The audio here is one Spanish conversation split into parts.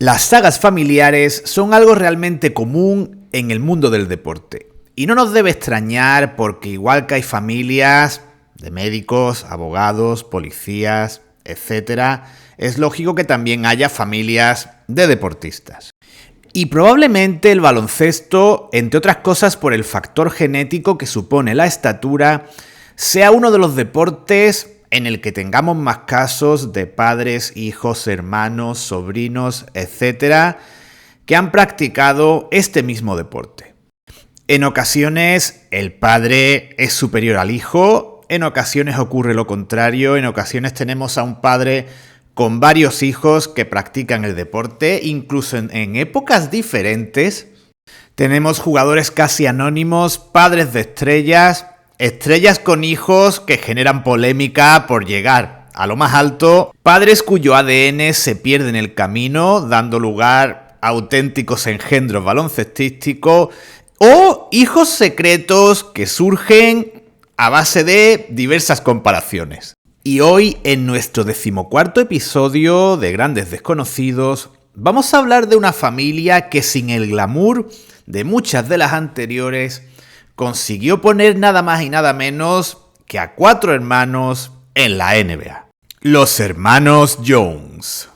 Las sagas familiares son algo realmente común en el mundo del deporte. Y no nos debe extrañar porque igual que hay familias de médicos, abogados, policías, etc., es lógico que también haya familias de deportistas. Y probablemente el baloncesto, entre otras cosas por el factor genético que supone la estatura, sea uno de los deportes en el que tengamos más casos de padres, hijos, hermanos, sobrinos, etc., que han practicado este mismo deporte. En ocasiones el padre es superior al hijo, en ocasiones ocurre lo contrario, en ocasiones tenemos a un padre con varios hijos que practican el deporte, incluso en épocas diferentes. Tenemos jugadores casi anónimos, padres de estrellas con hijos que generan polémica por llegar a lo más alto, padres cuyo ADN se pierde en el camino, dando lugar a auténticos engendros baloncestísticos, o hijos secretos que surgen a base de diversas comparaciones. Y hoy, en nuestro 14º episodio de Grandes Desconocidos, vamos a hablar de una familia que sin el glamour de muchas de las anteriores consiguió poner nada más y nada menos que a 4 hermanos en la NBA. Los hermanos Jones.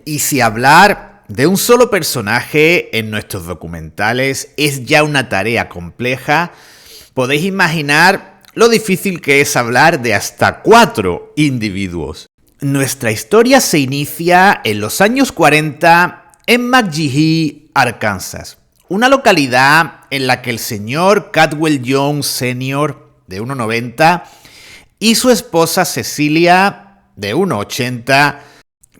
Y si hablar de un solo personaje en nuestros documentales es ya una tarea compleja, podéis imaginar lo difícil que es hablar de hasta 4 individuos. Nuestra historia se inicia en los años 40 en McGehee, Arkansas. Una localidad en la que el señor Caldwell Jones Sr., de 1,90, y su esposa Cecilia, de 1,80,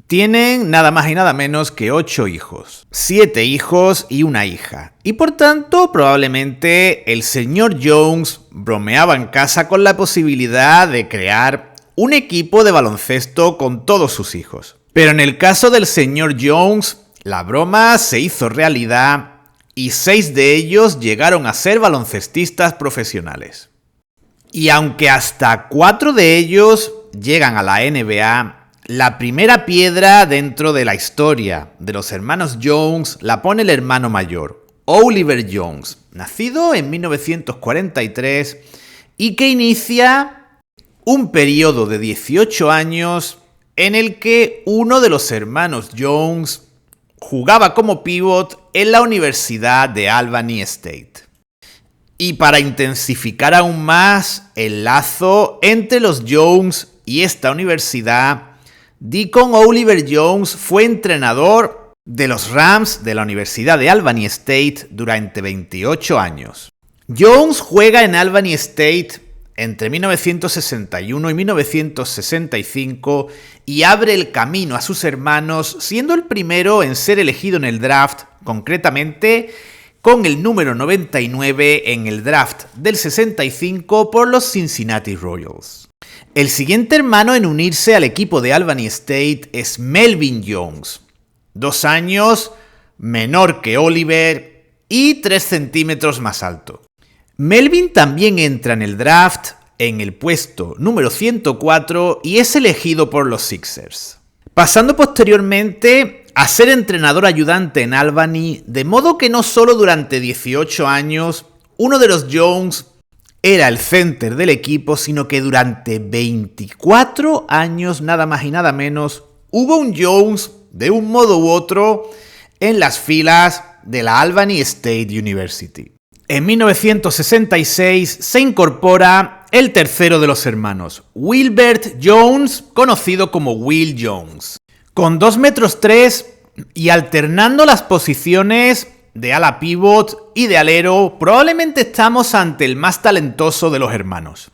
tienen nada más y nada menos que 8 hijos, 7 hijos y una hija. Y por tanto, probablemente el señor Jones bromeaba en casa con la posibilidad de crear un equipo de baloncesto con todos sus hijos. Pero en el caso del señor Jones, la broma se hizo realidad y 6 de ellos llegaron a ser baloncestistas profesionales. Y aunque hasta 4 de ellos llegan a la NBA, la primera piedra dentro de la historia de los hermanos Jones la pone el hermano mayor, Oliver Jones, nacido en 1943 y que inicia un periodo de 18 años en el que uno de los hermanos Jones jugaba como pívot en la Universidad de Albany State. Y para intensificar aún más el lazo entre los Jones y esta universidad, Deacon Oliver Jones fue entrenador de los Rams de la Universidad de Albany State durante 28 años. Jones juega en Albany State entre 1961 y 1965 y abre el camino a sus hermanos, siendo el primero en ser elegido en el draft, concretamente con el número 99 en el draft del 65 por los Cincinnati Royals. El siguiente hermano en unirse al equipo de Albany State es Melvin Jones, 2 años menor que Oliver y 3 centímetros más alto. Melvin también entra en el draft en el puesto número 104 y es elegido por los Sixers, pasando posteriormente a ser entrenador ayudante en Albany, de modo que no solo durante 18 años uno de los Jones era el center del equipo, sino que durante 24 años, nada más y nada menos, hubo un Jones de un modo u otro en las filas de la Albany State University. En 1966 se incorpora el tercero de los hermanos, Wilbert Jones, conocido como Will Jones. Con 2,3 metros y alternando las posiciones de ala pivot y de alero, probablemente estamos ante el más talentoso de los hermanos.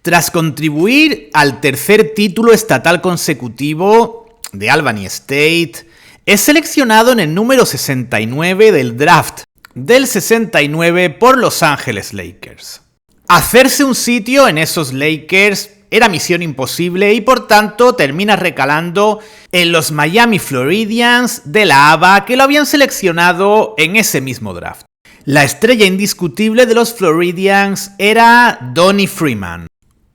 Tras contribuir al tercer título estatal consecutivo de Albany State, es seleccionado en el número 69 del draft del 69 por Los Ángeles Lakers. Hacerse un sitio en esos Lakers era misión imposible y por tanto termina recalando en los Miami Floridians de la ABA, que lo habían seleccionado en ese mismo draft. La estrella indiscutible de los Floridians era Donnie Freeman,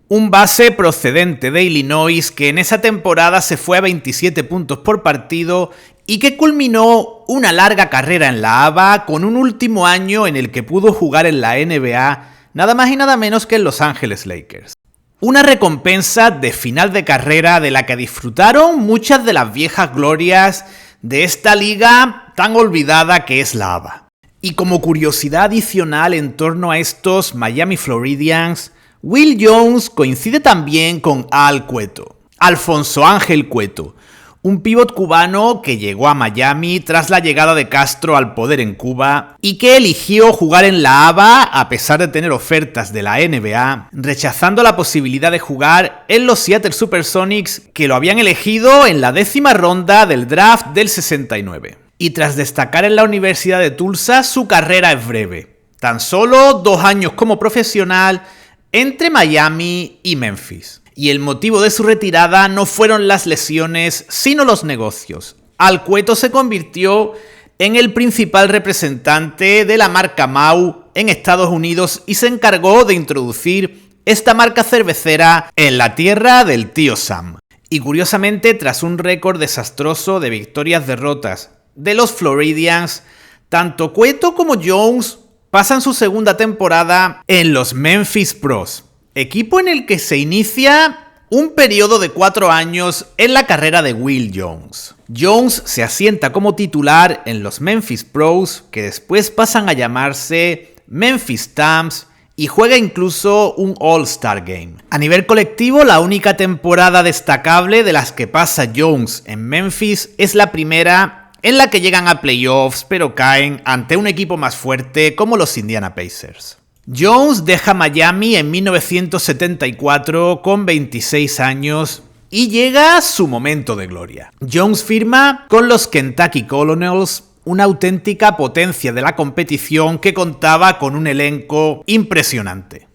un base procedente de Illinois que en esa temporada se fue a 27 puntos por partido y que culminó una larga carrera en la ABA con un último año en el que pudo jugar en la NBA nada más y nada menos que en Los Ángeles Lakers. Una recompensa de final de carrera de la que disfrutaron muchas de las viejas glorias de esta liga tan olvidada que es la ABA. Y como curiosidad adicional en torno a estos Miami Floridians, Will Jones coincide también con Al Cueto, Alfonso Ángel Cueto, un pívot cubano que llegó a Miami tras la llegada de Castro al poder en Cuba y que eligió jugar en la ABA a pesar de tener ofertas de la NBA, rechazando la posibilidad de jugar en los Seattle Supersonics que lo habían elegido en la 10ª ronda del draft del 69. Y tras destacar en la Universidad de Tulsa, su carrera es breve, tan solo 2 años como profesional entre Miami y Memphis. Y el motivo de su retirada no fueron las lesiones, sino los negocios. Al Cueto se convirtió en el principal representante de la marca Mau en Estados Unidos y se encargó de introducir esta marca cervecera en la tierra del tío Sam. Y curiosamente, tras un récord desastroso de victorias-derrotas de los Floridians, tanto Cueto como Jones pasan su segunda temporada en los Memphis Pros, equipo en el que se inicia un periodo de 4 años en la carrera de Will Jones. Jones se asienta como titular en los Memphis Pros, que después pasan a llamarse Memphis Tams, y juega incluso un All-Star Game. A nivel colectivo, la única temporada destacable de las que pasa Jones en Memphis es la primera, en la que llegan a playoffs pero caen ante un equipo más fuerte como los Indiana Pacers. Jones deja Miami en 1974 con 26 años y llega su momento de gloria. Jones firma con los Kentucky Colonels, una auténtica potencia de la competición que contaba con un elenco impresionante.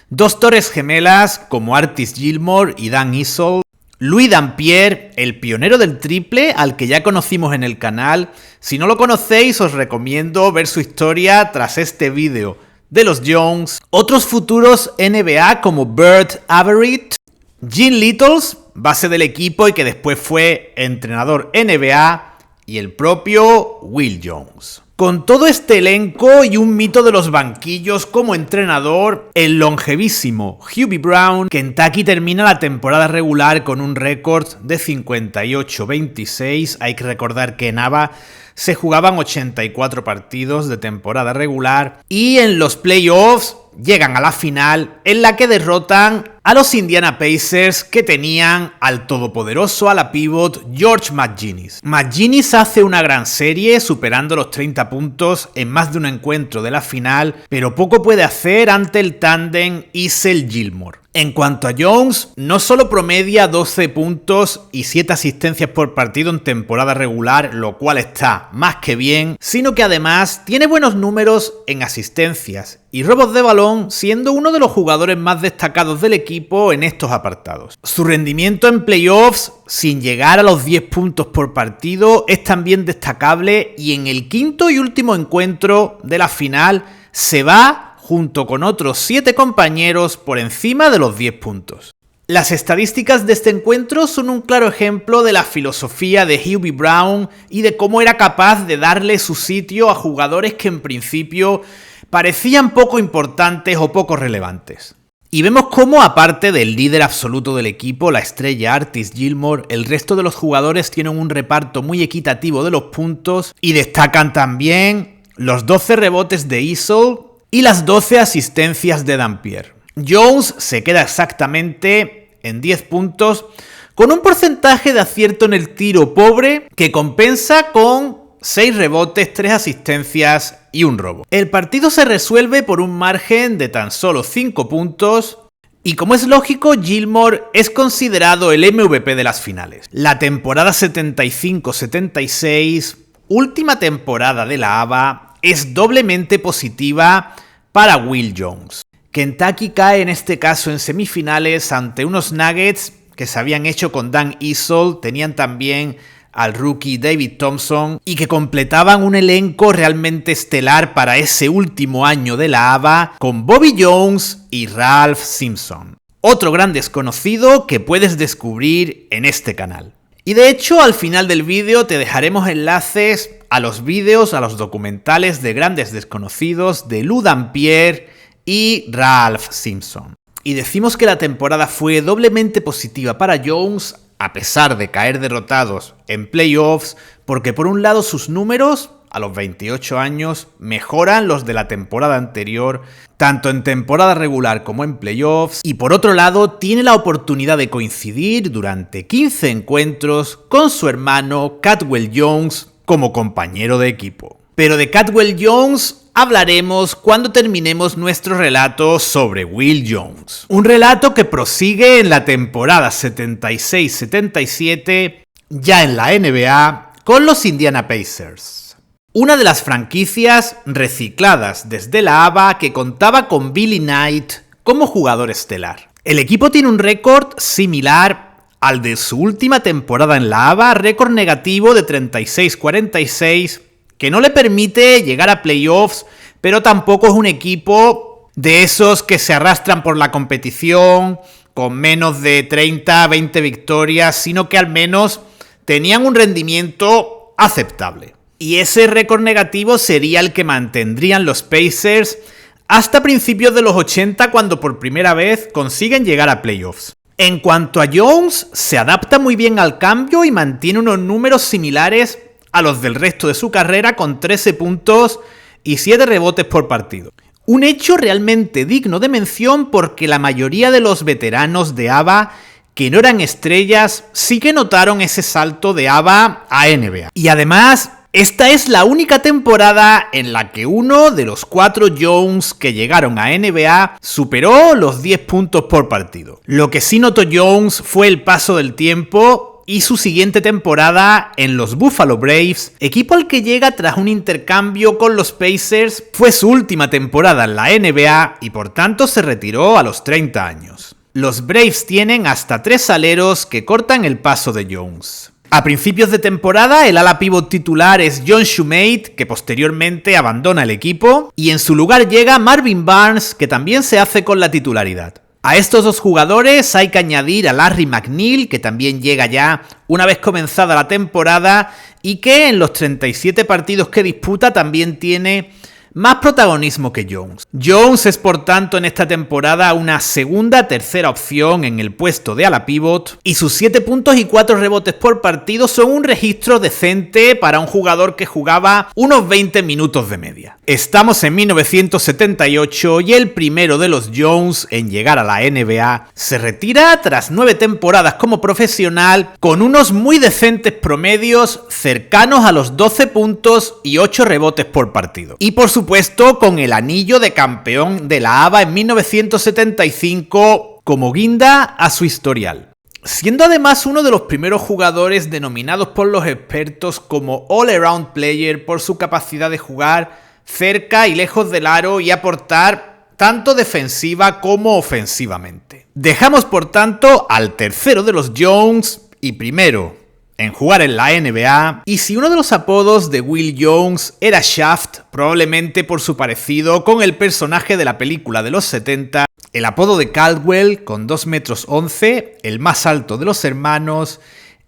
2 torres gemelas como Artis Gilmore y Dan Issel, Louis Dampier, el pionero del triple al que ya conocimos en el canal. Si no lo conocéis, os recomiendo ver su historia tras este vídeo de los Jones. Otros futuros NBA como Bert Averett, Gene Littles, base del equipo y que después fue entrenador NBA, y el propio Will Jones. Con todo este elenco y un mito de los banquillos como entrenador, el longevísimo Hubie Brown, Kentucky termina la temporada regular con un récord de 58-26. Hay que recordar que en ABA se jugaban 84 partidos de temporada regular y en los playoffs llegan a la final en la que derrotan a los Indiana Pacers, que tenían al todopoderoso ala pivot George McGinnis. McGinnis hace una gran serie superando los 30 puntos en más de un encuentro de la final, pero poco puede hacer ante el tándem Issel-Gilmore. En cuanto a Jones, no solo promedia 12 puntos y 7 asistencias por partido en temporada regular, lo cual está más que bien, sino que además tiene buenos números en asistencias y robos de balón, siendo uno de los jugadores más destacados del equipo en estos apartados. Su rendimiento en playoffs, sin llegar a los 10 puntos por partido, es también destacable y en el quinto y último encuentro de la final se va junto con otros 7 compañeros por encima de los 10 puntos. Las estadísticas de este encuentro son un claro ejemplo de la filosofía de Hubie Brown y de cómo era capaz de darle su sitio a jugadores que en principio parecían poco importantes o poco relevantes. Y vemos cómo, aparte del líder absoluto del equipo, la estrella Artis Gilmore, el resto de los jugadores tienen un reparto muy equitativo de los puntos y destacan también los 12 rebotes de Issel y las 12 asistencias de Dampier. Jones se queda exactamente en 10 puntos, con un porcentaje de acierto en el tiro pobre que compensa con 6 rebotes, 3 asistencias y un robo. El partido se resuelve por un margen de tan solo 5 puntos y, como es lógico, Gilmore es considerado el MVP de las finales. La temporada 75-76, última temporada de la ABA, es doblemente positiva para Will Jones. Kentucky cae en este caso en semifinales ante unos Nuggets que se habían hecho con Dan Issel, tenían también al rookie David Thompson y que completaban un elenco realmente estelar para ese último año de la ABA con Bobby Jones y Ralph Simpson. otro gran desconocido que puedes descubrir en este canal. Y de hecho, al final del vídeo te dejaremos enlaces a los vídeos, a los documentales de grandes desconocidos de Lou Dampier y Ralph Simpson. Y decimos que la temporada fue doblemente positiva para Jones, a pesar de caer derrotados en playoffs, porque por un lado sus números, a los 28 años, mejoran los de la temporada anterior, tanto en temporada regular como en playoffs, y por otro lado tiene la oportunidad de coincidir durante 15 encuentros con su hermano Caldwell Jones como compañero de equipo. Pero de Caldwell Jones hablaremos cuando terminemos nuestro relato sobre Will Jones. Un relato que prosigue en la temporada 76-77, ya en la NBA, con los Indiana Pacers. Una de las franquicias recicladas desde la ABA que contaba con Billy Knight como jugador estelar. El equipo tiene un récord similar al de su última temporada en la ABA, récord negativo de 36-46, que no le permite llegar a playoffs, pero tampoco es un equipo de esos que se arrastran por la competición con menos de 30-20 victorias, sino que al menos tenían un rendimiento aceptable. Y ese récord negativo sería el que mantendrían los Pacers hasta principios de los 80, cuando por primera vez consiguen llegar a playoffs. En cuanto a Jones, se adapta muy bien al cambio y mantiene unos números similares a los del resto de su carrera, con 13 puntos y 7 rebotes por partido. Un hecho realmente digno de mención, porque la mayoría de los veteranos de ABA que no eran estrellas sí que notaron ese salto de ABA a NBA. Y además, esta es la única temporada en la que uno de los 4 Jones que llegaron a NBA superó los 10 puntos por partido. Lo que sí notó Jones fue el paso del tiempo y su siguiente temporada en los Buffalo Braves, equipo al que llega tras un intercambio con los Pacers. Fue su última temporada en la NBA y por tanto se retiró a los 30 años. Los Braves tienen hasta 3 aleros que cortan el paso de Jones. A principios de temporada, el ala pívot titular es John Shumate, que posteriormente abandona el equipo, y en su lugar llega Marvin Barnes, que también se hace con la titularidad. A estos dos jugadores hay que añadir a Larry McNeil, que también llega ya una vez comenzada la temporada y que en los 37 partidos que disputa también tiene más protagonismo que Jones. Jones es por tanto en esta temporada una tercera opción en el puesto de ala pívot, y sus 7 puntos y 4 rebotes por partido son un registro decente para un jugador que jugaba unos 20 minutos de media. Estamos en 1978 y el primero de los Jones en llegar a la NBA se retira tras 9 temporadas como profesional, con unos muy decentes promedios cercanos a los 12 puntos y 8 rebotes por partido. Y por supuesto con el anillo de campeón de la ABA en 1975 como guinda a su historial. Siendo además uno de los primeros jugadores denominados por los expertos como All-Around Player por su capacidad de jugar cerca y lejos del aro y aportar tanto defensiva como ofensivamente. Dejamos por tanto al tercero de los Jones y primero en jugar en la NBA, y si uno de los apodos de Will Jones era Shaft, probablemente por su parecido con el personaje de la película de los 70, el apodo de Caldwell, con 2 metros 11, el más alto de los hermanos,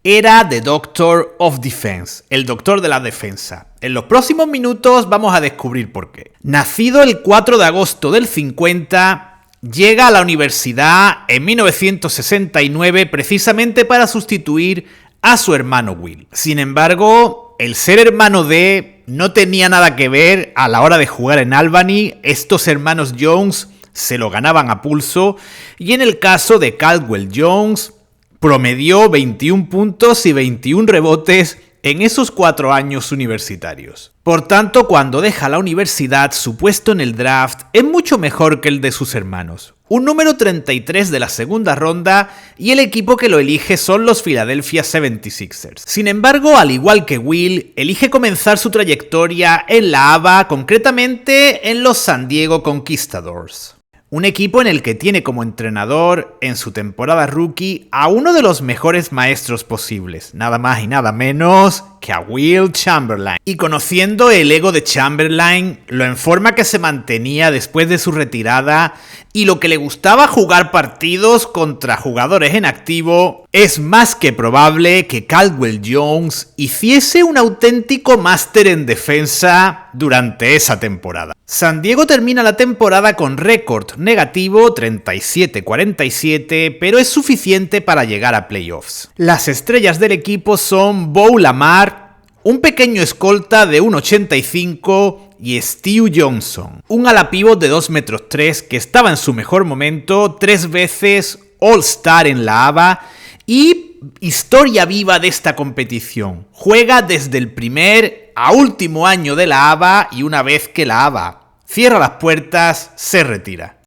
era The Doctor of Defense, el doctor de la defensa. En los próximos minutos vamos a descubrir por qué. Nacido el 4 de agosto del 50, llega a la universidad en 1969 precisamente para sustituir a su hermano Will. Sin embargo, el ser hermano de no tenía nada que ver a la hora de jugar en Albany. Estos hermanos Jones se lo ganaban a pulso, y en el caso de Caldwell Jones promedió 21 puntos y 21 rebotes en esos 4 años universitarios. Por tanto, cuando deja la universidad, su puesto en el draft es mucho mejor que el de sus hermanos. Un número 33 de la segunda ronda, y el equipo que lo elige son los Philadelphia 76ers. Sin embargo, al igual que Will, elige comenzar su trayectoria en la ABA, concretamente en los San Diego Conquistadors. Un equipo en el que tiene como entrenador en su temporada rookie a uno de los mejores maestros posibles, nada más y nada menos que a Wilt Chamberlain. Y conociendo el ego de Chamberlain, lo en forma que se mantenía después de su retirada y lo que le gustaba jugar partidos contra jugadores en activo, es más que probable que Caldwell Jones hiciese un auténtico máster en defensa durante esa temporada. San Diego termina la temporada con récord negativo 37-47, pero es suficiente para llegar a playoffs. Las estrellas del equipo son Bo Lamar, un pequeño escolta de 1,85 y Stu Johnson, un ala pívot de 2,3 metros que estaba en su mejor momento, 3 veces All-Star en la ABA y historia viva de esta competición. Juega desde el primer a último año de la ABA y una vez que la ABA cierra las puertas, se retira.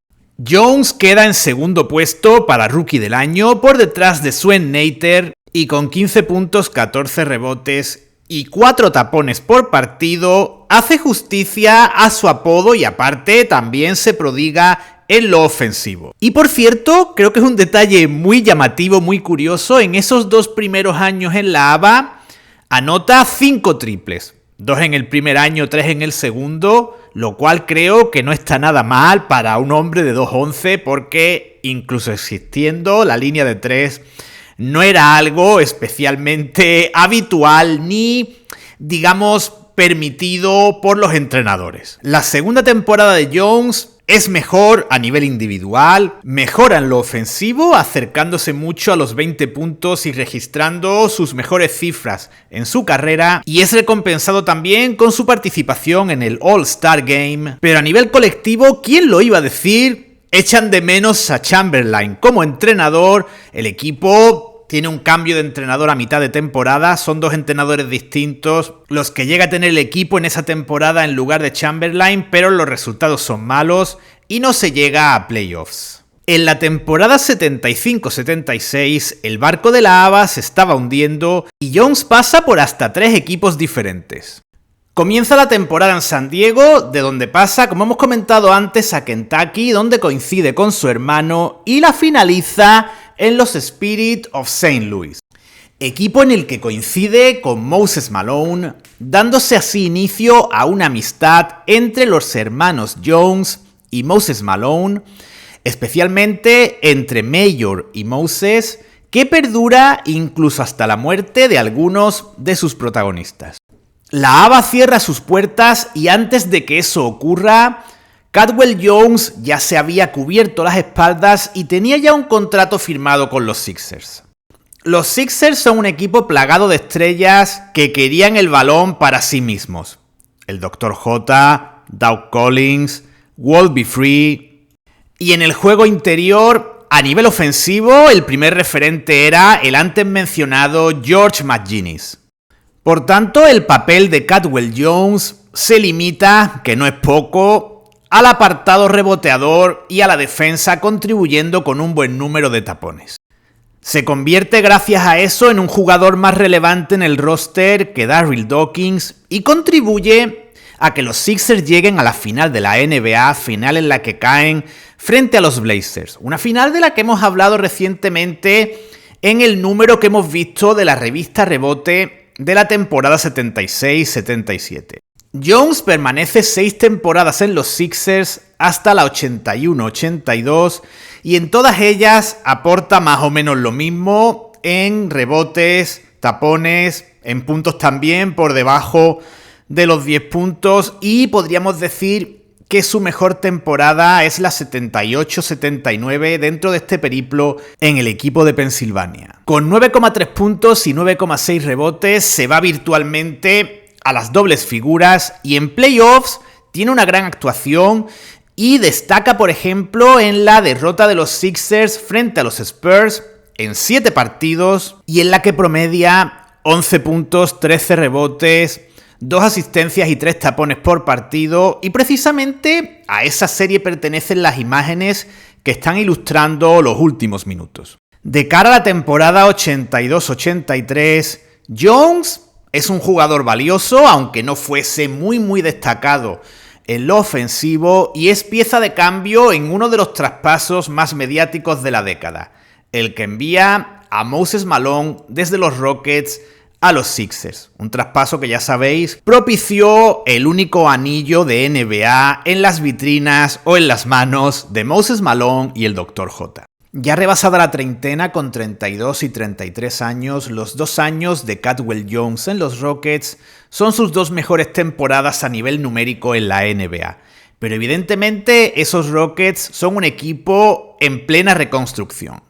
Jones queda en segundo puesto para Rookie del Año por detrás de Swen Nater y con 15 puntos, 14 rebotes y 4 tapones por partido, hace justicia a su apodo y aparte también se prodiga en lo ofensivo. Y por cierto, creo que es un detalle muy llamativo, muy curioso, en esos 2 primeros años en la ABA anota 5 triples. 2 en el primer año, 3 en el segundo, lo cual creo que no está nada mal para un hombre de 2'11", porque incluso existiendo la línea de 3 no era algo especialmente habitual ni, digamos, permitido por los entrenadores. La segunda temporada de Jones es mejor a nivel individual, mejora en lo ofensivo, acercándose mucho a los 20 puntos y registrando sus mejores cifras en su carrera, y es recompensado también con su participación en el All-Star Game. Pero a nivel colectivo, ¿quién lo iba a decir? Echan de menos a Chamberlain como entrenador, el equipo tiene un cambio de entrenador a mitad de temporada, son 2 entrenadores distintos los que llega a tener el equipo en esa temporada en lugar de Chamberlain, pero los resultados son malos y no se llega a playoffs. En la temporada 75-76, el barco de la ABA se estaba hundiendo y Jones pasa por hasta 3 equipos diferentes. Comienza la temporada en San Diego, de donde pasa, como hemos comentado antes, a Kentucky, donde coincide con su hermano, y la finaliza en los Spirit of St. Louis, equipo en el que coincide con Moses Malone, dándose así inicio a una amistad entre los hermanos Jones y Moses Malone, especialmente entre Mayor y Moses, que perdura incluso hasta la muerte de algunos de sus protagonistas. La ABA cierra sus puertas y antes de que eso ocurra, Caldwell Jones ya se había cubierto las espaldas y tenía ya un contrato firmado con los Sixers. Los Sixers son un equipo plagado de estrellas que querían el balón para sí mismos. El Dr. J, Doug Collins, Walt B. Free. Y en el juego interior, a nivel ofensivo, el primer referente era el antes mencionado George McGinnis. Por tanto, el papel de Caldwell Jones se limita, que no es poco, al apartado reboteador y a la defensa, contribuyendo con un buen número de tapones. Se convierte gracias a eso en un jugador más relevante en el roster que Darryl Dawkins y contribuye a que los Sixers lleguen a la final de la NBA, final en la que caen frente a los Blazers. Una final de la que hemos hablado recientemente en el número que hemos visto de la revista Rebote de la temporada 76-77. Jones permanece 6 temporadas en los Sixers hasta la 81-82 y en todas ellas aporta más o menos lo mismo en rebotes, tapones, en puntos también por debajo de los 10 puntos y podríamos decir que su mejor temporada es la 78-79 dentro de este periplo en el equipo de Pensilvania. Con 9,3 puntos y 9,6 rebotes se va virtualmente a las dobles figuras y en playoffs tiene una gran actuación y destaca, por ejemplo, en la derrota de los Sixers frente a los Spurs en 7 partidos y en la que promedia 11 puntos, 13 rebotes, 2 asistencias y 3 tapones por partido, y precisamente a esa serie pertenecen las imágenes que están ilustrando los últimos minutos. De cara a la temporada 82-83, Jones es un jugador valioso, aunque no fuese muy destacado en lo ofensivo y es pieza de cambio en uno de los traspasos más mediáticos de la década, el que envía a Moses Malone desde los Rockets a los Sixers. Un traspaso que, ya sabéis, propició el único anillo de NBA en las vitrinas o en las manos de Moses Malone y el Dr. J. Ya rebasada la treintena, con 32 y 33 años, los 2 años de Caldwell Jones en los Rockets son sus 2 mejores temporadas a nivel numérico en la NBA. Pero evidentemente esos Rockets son un equipo en plena reconstrucción.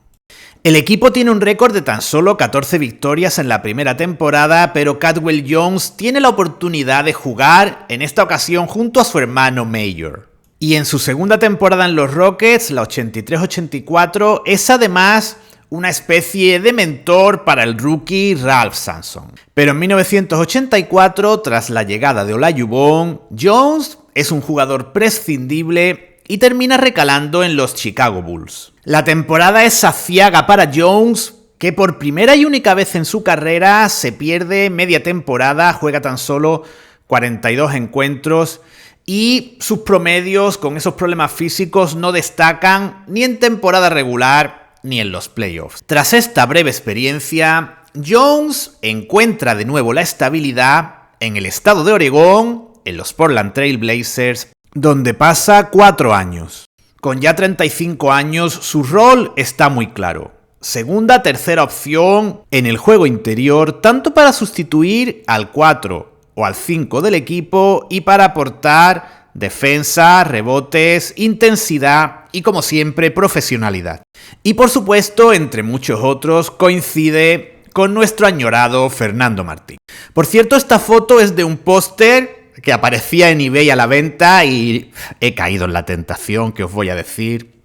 El equipo tiene un récord de tan solo 14 victorias en la primera temporada, pero Caldwell Jones tiene la oportunidad de jugar en esta ocasión junto a su hermano Major. Y en su segunda temporada en los Rockets, la 83-84, es además una especie de mentor para el rookie Ralph Sampson. Pero en 1984, tras la llegada de Olajuwon, Jones es un jugador prescindible y termina recalando en los Chicago Bulls. La temporada es aciaga para Jones, que por primera y única vez en su carrera se pierde media temporada, juega tan solo 42 encuentros y sus promedios con esos problemas físicos no destacan ni en temporada regular ni en los playoffs. Tras esta breve experiencia, Jones encuentra de nuevo la estabilidad en el estado de Oregón, en los Portland Trail Blazers, donde pasa 4 años. Con ya 35 años, su rol está muy claro. Segunda, tercera opción en el juego interior, tanto para sustituir al 4 o al 5 del equipo y para aportar defensa, rebotes, intensidad y, como siempre, profesionalidad. Y por supuesto, entre muchos otros, coincide con nuestro añorado Fernando Martín. Por cierto, esta foto es de un póster que aparecía en eBay a la venta y he caído en la tentación, que os voy a decir.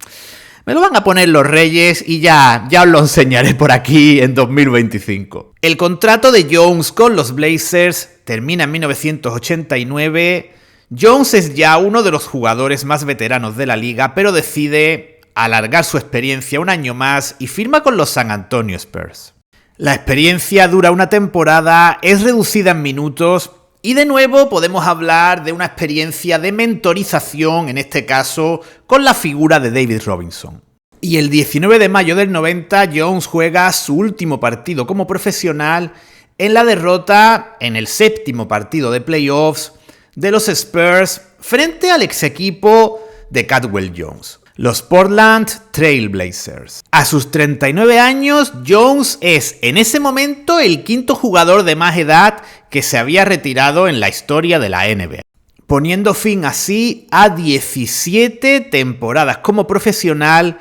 Me lo van a poner los Reyes y ya os lo enseñaré por aquí en 2025. El contrato de Jones con los Blazers termina en 1989. Jones es ya uno de los jugadores más veteranos de la liga, pero decide alargar su experiencia un año más y firma con los San Antonio Spurs. La experiencia dura una temporada, es reducida en minutos y de nuevo podemos hablar de una experiencia de mentorización, en este caso con la figura de David Robinson. Y el 19 de mayo del 90, Jones juega su último partido como profesional en la derrota en el 7º partido de playoffs de los Spurs frente al ex equipo de Caldwell Jones, los Portland Trail Blazers. A sus 39 años, Jones es en ese momento el 5º jugador de más edad que se había retirado en la historia de la NBA, poniendo fin así a 17 temporadas como profesional,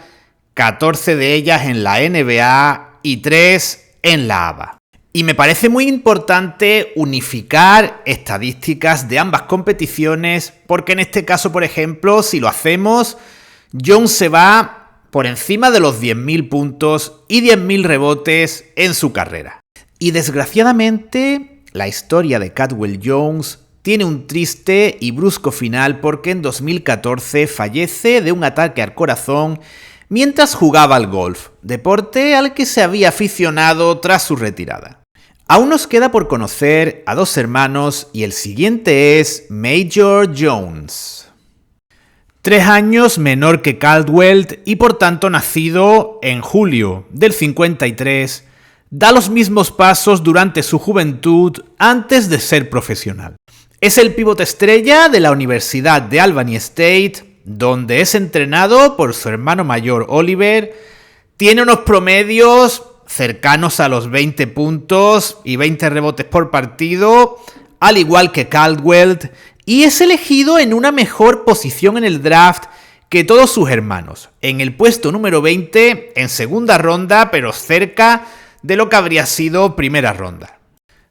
14 de ellas en la NBA y 3 en la ABA. Y me parece muy importante unificar estadísticas de ambas competiciones, porque en este caso, por ejemplo, si lo hacemos, Jones se va por encima de los 10.000 puntos y 10.000 rebotes en su carrera. Y desgraciadamente, la historia de Caldwell Jones tiene un triste y brusco final, porque en 2014 fallece de un ataque al corazón mientras jugaba al golf, deporte al que se había aficionado tras su retirada. Aún nos queda por conocer a 2 hermanos y el siguiente es Major Jones. 3 años menor que Caldwell y por tanto nacido en julio del 53, da los mismos pasos durante su juventud antes de ser profesional. Es el pivote estrella de la Universidad de Albany State, donde es entrenado por su hermano mayor Oliver. Tiene unos promedios cercanos a los 20 puntos y 20 rebotes por partido, al igual que Caldwell, y es elegido en una mejor posición en el draft que todos sus hermanos, en el puesto número 20 en segunda ronda, pero cerca de lo que habría sido primera ronda.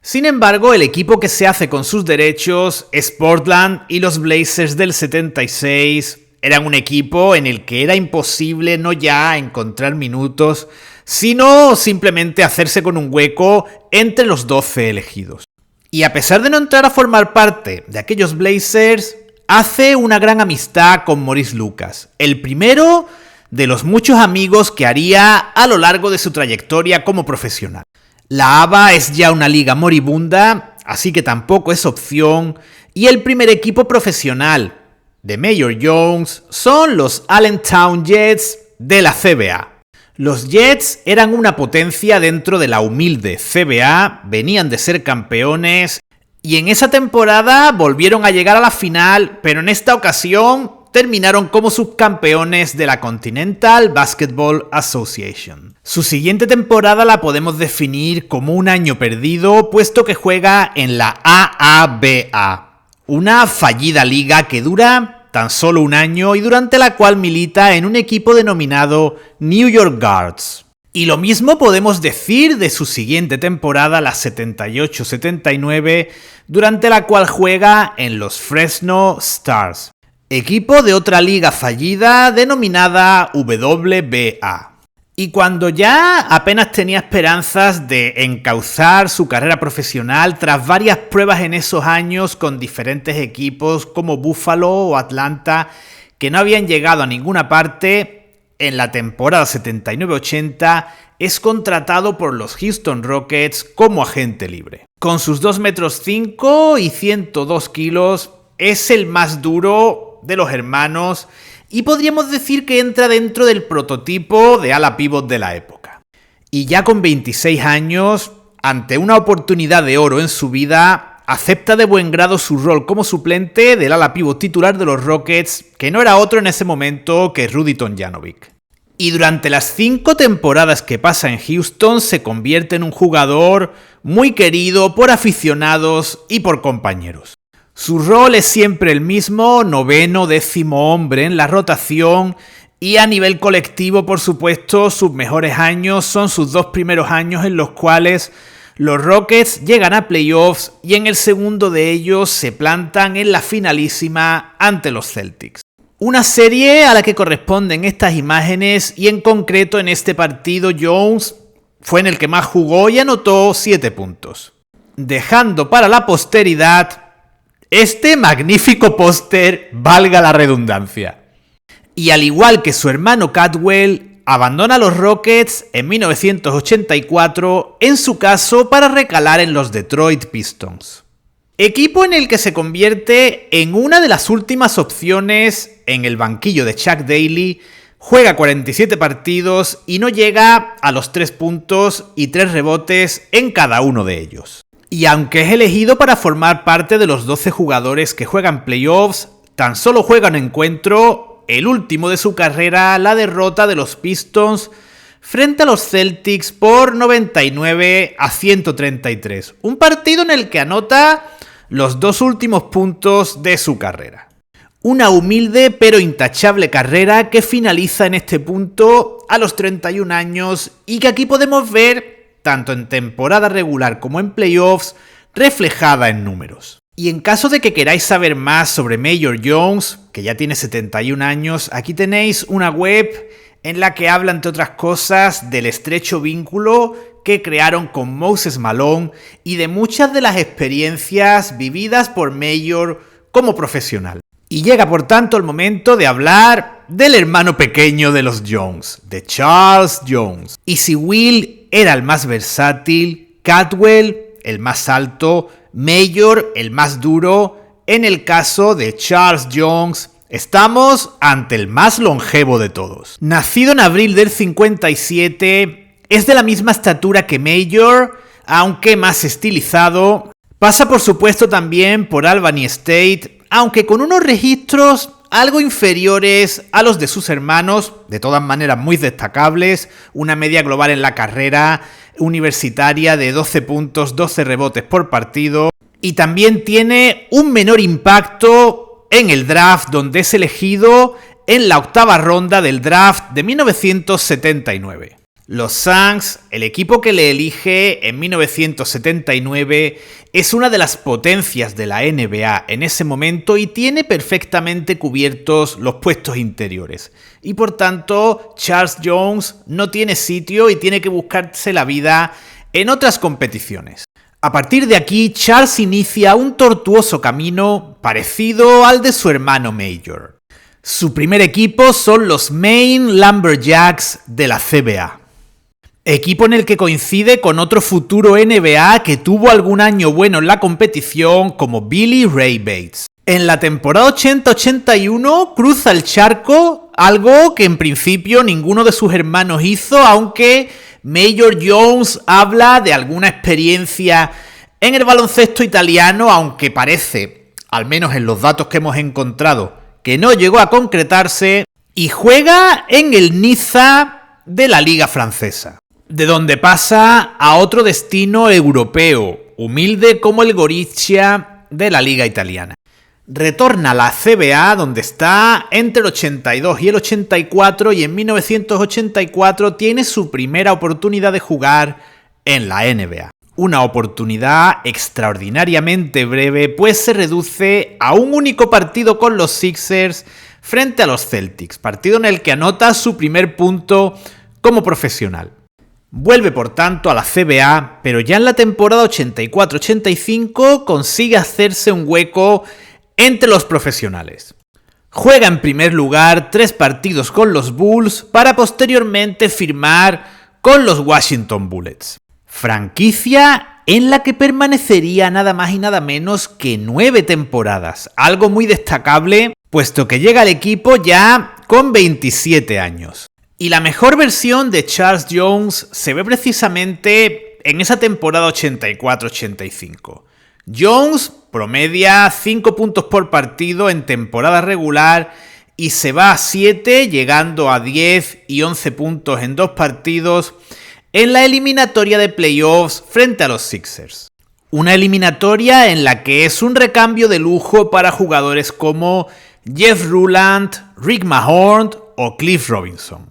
Sin embargo, el equipo que se hace con sus derechos es Portland, y los Blazers del 76 eran un equipo en el que era imposible no ya encontrar minutos, sino simplemente hacerse con un hueco entre los 12 elegidos. Y a pesar de no entrar a formar parte de aquellos Blazers, hace una gran amistad con Maurice Lucas, el primero de los muchos amigos que haría a lo largo de su trayectoria como profesional. La ABA es ya una liga moribunda, así que tampoco es opción, y el primer equipo profesional de Mayor Jones son los Allentown Jets de la CBA. Los Jets eran una potencia dentro de la humilde CBA, venían de ser campeones y en esa temporada volvieron a llegar a la final, pero en esta ocasión terminaron como subcampeones de la Continental Basketball Association. Su siguiente temporada la podemos definir como un año perdido, puesto que juega en la AABA, una fallida liga que dura tan solo un año y durante la cual milita en un equipo denominado New York Guards. Y lo mismo podemos decir de su siguiente temporada, la 78-79, durante la cual juega en los Fresno Stars, equipo de otra liga fallida denominada WBA. Y cuando ya apenas tenía esperanzas de encauzar su carrera profesional tras varias pruebas en esos años con diferentes equipos como Buffalo o Atlanta que no habían llegado a ninguna parte, en la temporada 79-80 es contratado por los Houston Rockets como agente libre. Con sus 2,5 metros y 102 kilos, es el más duro de los hermanos y podríamos decir que entra dentro del prototipo de ala pívot de la época. Y ya con 26 años, ante una oportunidad de oro en su vida, acepta de buen grado su rol como suplente del ala pívot titular de los Rockets, que no era otro en ese momento que Rudy Tomjanovic. Y durante las 5 temporadas que pasa en Houston se convierte en un jugador muy querido por aficionados y por compañeros. Su rol es siempre el mismo, 9º, 10º hombre en la rotación y a nivel colectivo, por supuesto, sus mejores años son sus 2 primeros años en los cuales los Rockets llegan a playoffs y en el segundo de ellos se plantan en la finalísima ante los Celtics. Una serie a la que corresponden estas imágenes y en concreto en este partido Jones fue en el que más jugó y anotó 7 puntos, dejando para la posteridad este magnífico póster, valga la redundancia. Y al igual que su hermano Caldwell, abandona los Rockets en 1984, en su caso para recalar en los Detroit Pistons. Equipo en el que se convierte en una de las últimas opciones en el banquillo de Chuck Daly, juega 47 partidos y no llega a los 3 puntos y 3 rebotes en cada uno de ellos. Y aunque es elegido para formar parte de los 12 jugadores que juegan playoffs, tan solo juega un encuentro, el último de su carrera, la derrota de los Pistons frente a los Celtics por 99-133. Un partido en el que anota los 2 últimos puntos de su carrera. Una humilde pero intachable carrera que finaliza en este punto a los 31 años y que aquí podemos ver tanto en temporada regular como en playoffs, reflejada en números. Y en caso de que queráis saber más sobre Mayor Jones, que ya tiene 71 años, aquí tenéis una web en la que habla, entre otras cosas, del estrecho vínculo que crearon con Moses Malone y de muchas de las experiencias vividas por Mayor como profesional. Y llega por tanto el momento de hablar del hermano pequeño de los Jones, de Charles Jones. Y si Will era el más versátil, Caldwell el más alto, Mayor el más duro, en el caso de Charles Jones estamos ante el más longevo de todos. Nacido en abril del 57, es de la misma estatura que Mayor, aunque más estilizado. Pasa por supuesto también por Albany State, aunque con unos registros algo inferiores a los de sus hermanos, de todas maneras muy destacables, una media global en la carrera universitaria de 12 puntos, 12 rebotes por partido, y también tiene un menor impacto en el draft, donde es elegido en la 8ª ronda del draft de 1979. Los Suns, el equipo que le elige en 1979, es una de las potencias de la NBA en ese momento y tiene perfectamente cubiertos los puestos interiores. Y por tanto, Charles Jones no tiene sitio y tiene que buscarse la vida en otras competiciones. A partir de aquí, Charles inicia un tortuoso camino parecido al de su hermano Mayor. Su primer equipo son los Maine Lumberjacks de la CBA. Equipo en el que coincide con otro futuro NBA que tuvo algún año bueno en la competición como Billy Ray Bates. En la temporada 80-81 cruza el charco, algo que en principio ninguno de sus hermanos hizo, aunque Major Jones habla de alguna experiencia en el baloncesto italiano, aunque parece, al menos en los datos que hemos encontrado, que no llegó a concretarse, y juega en el Niza de la Liga Francesa, de donde pasa a otro destino europeo, humilde como el Gorizia de la Liga Italiana. Retorna a la CBA, donde está entre el 82 y el 84, y en 1984 tiene su primera oportunidad de jugar en la NBA. Una oportunidad extraordinariamente breve, pues se reduce a un único partido con los Sixers frente a los Celtics, partido en el que anota su primer punto como profesional. Vuelve por tanto a la CBA, pero ya en la temporada 84-85 consigue hacerse un hueco entre los profesionales. Juega en primer lugar 3 partidos con los Bulls para posteriormente firmar con los Washington Bullets, franquicia en la que permanecería nada más y nada menos que 9 temporadas, algo muy destacable puesto que llega al equipo ya con 27 años. Y la mejor versión de Charles Jones se ve precisamente en esa temporada 84-85. Jones promedia 5 puntos por partido en temporada regular y se va a 7, llegando a 10 y 11 puntos en 2 partidos en la eliminatoria de playoffs frente a los Sixers. Una eliminatoria en la que es un recambio de lujo para jugadores como Jeff Ruland, Rick Mahorn o Cliff Robinson.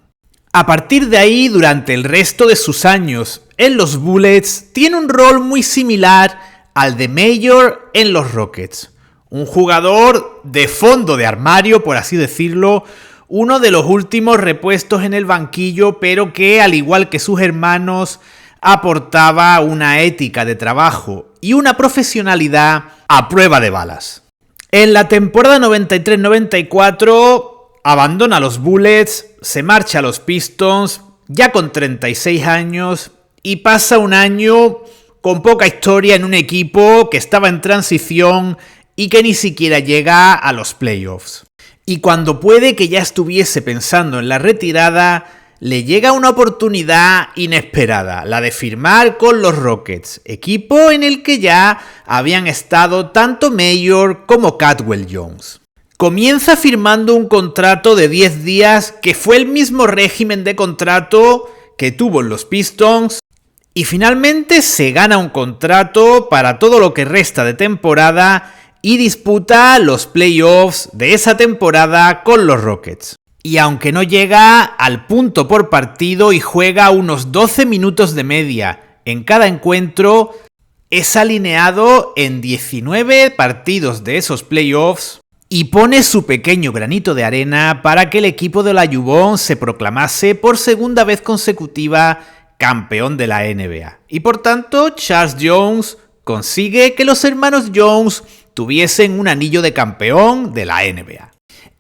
A partir de ahí, durante el resto de sus años en los Bullets, tiene un rol muy similar al de Major en los Rockets. Un jugador de fondo de armario, por así decirlo, uno de los últimos repuestos en el banquillo, pero que, al igual que sus hermanos, aportaba una ética de trabajo y una profesionalidad a prueba de balas. En la temporada 93-94 abandona los Bullets, se marcha a los Pistons, ya con 36 años, y pasa un año con poca historia en un equipo que estaba en transición y que ni siquiera llega a los playoffs. Y cuando puede que ya estuviese pensando en la retirada, le llega una oportunidad inesperada, la de firmar con los Rockets, equipo en el que ya habían estado tanto Major como Caldwell Jones. Comienza firmando un contrato de 10 días que fue el mismo régimen de contrato que tuvo en los Pistons, y finalmente se gana un contrato para todo lo que resta de temporada y disputa los playoffs de esa temporada con los Rockets. Y aunque no llega al punto por partido y juega unos 12 minutos de media en cada encuentro, es alineado en 19 partidos de esos playoffs y pone su pequeño granito de arena para que el equipo de la Jubón se proclamase por segunda vez consecutiva campeón de la NBA. Y por tanto, Charles Jones consigue que los hermanos Jones tuviesen un anillo de campeón de la NBA.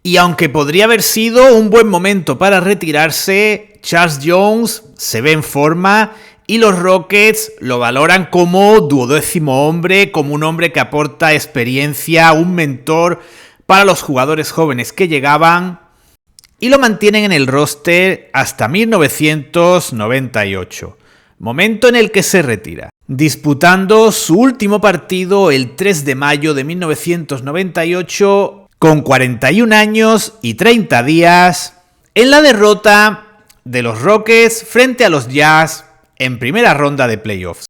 Y aunque podría haber sido un buen momento para retirarse, Charles Jones se ve en forma y los Rockets lo valoran como duodécimo hombre, como un hombre que aporta experiencia, un mentor para los jugadores jóvenes que llegaban, y lo mantienen en el roster hasta 1998, momento en el que se retira, disputando su último partido el 3 de mayo de 1998 con 41 años y 30 días en la derrota de los Rockets frente a los Jazz en primera ronda de playoffs.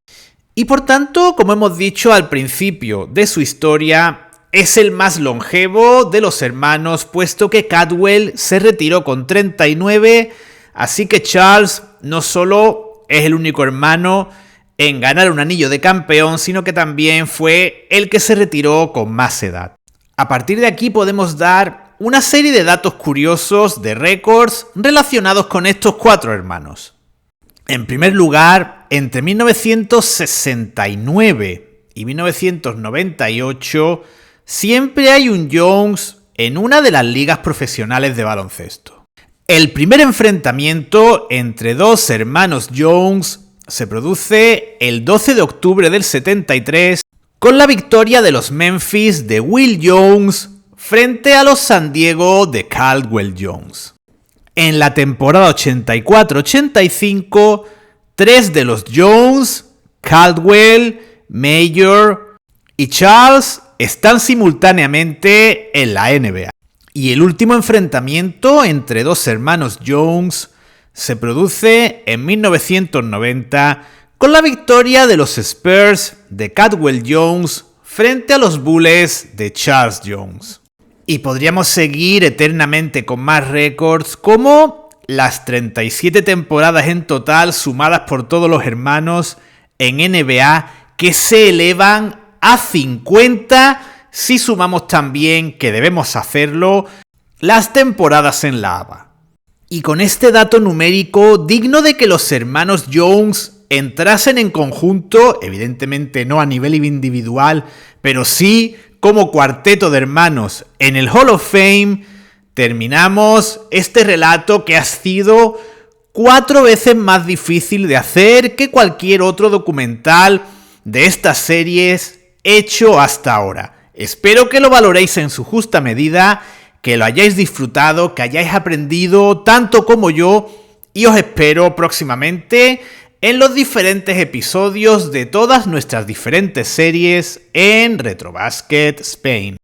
Y por tanto, como hemos dicho al principio de su historia, es el más longevo de los hermanos, puesto que Caldwell se retiró con 39, así que Charles no solo es el único hermano en ganar un anillo de campeón, sino que también fue el que se retiró con más edad. A partir de aquí podemos dar una serie de datos curiosos de récords relacionados con estos 4 hermanos. En primer lugar, entre 1969 y 1998, siempre hay un Jones en una de las ligas profesionales de baloncesto. El primer enfrentamiento entre 2 hermanos Jones se produce el 12 de octubre del 73 con la victoria de los Memphis de Will Jones frente a los San Diego de Caldwell Jones. En la temporada 84-85, 3 de los Jones, Caldwell, Major y Charles están simultáneamente en la NBA. Y el último enfrentamiento entre dos hermanos Jones se produce en 1990 con la victoria de los Spurs de Caldwell Jones frente a los Bulls de Charles Jones. Y podríamos seguir eternamente con más récords como las 37 temporadas en total sumadas por todos los hermanos en NBA, que se elevan a 50 si sumamos también, que debemos hacerlo, las temporadas en la ABA. Y con este dato numérico digno de que los hermanos Jones entrasen en conjunto, evidentemente no a nivel individual, pero sí como cuarteto de hermanos en el Hall of Fame, terminamos este relato que ha sido 4 veces más difícil de hacer que cualquier otro documental de estas series hecho hasta ahora. Espero que lo valoréis en su justa medida, que lo hayáis disfrutado, que hayáis aprendido tanto como yo, y os espero próximamente en los diferentes episodios de todas nuestras diferentes series en Retrobasket Spain.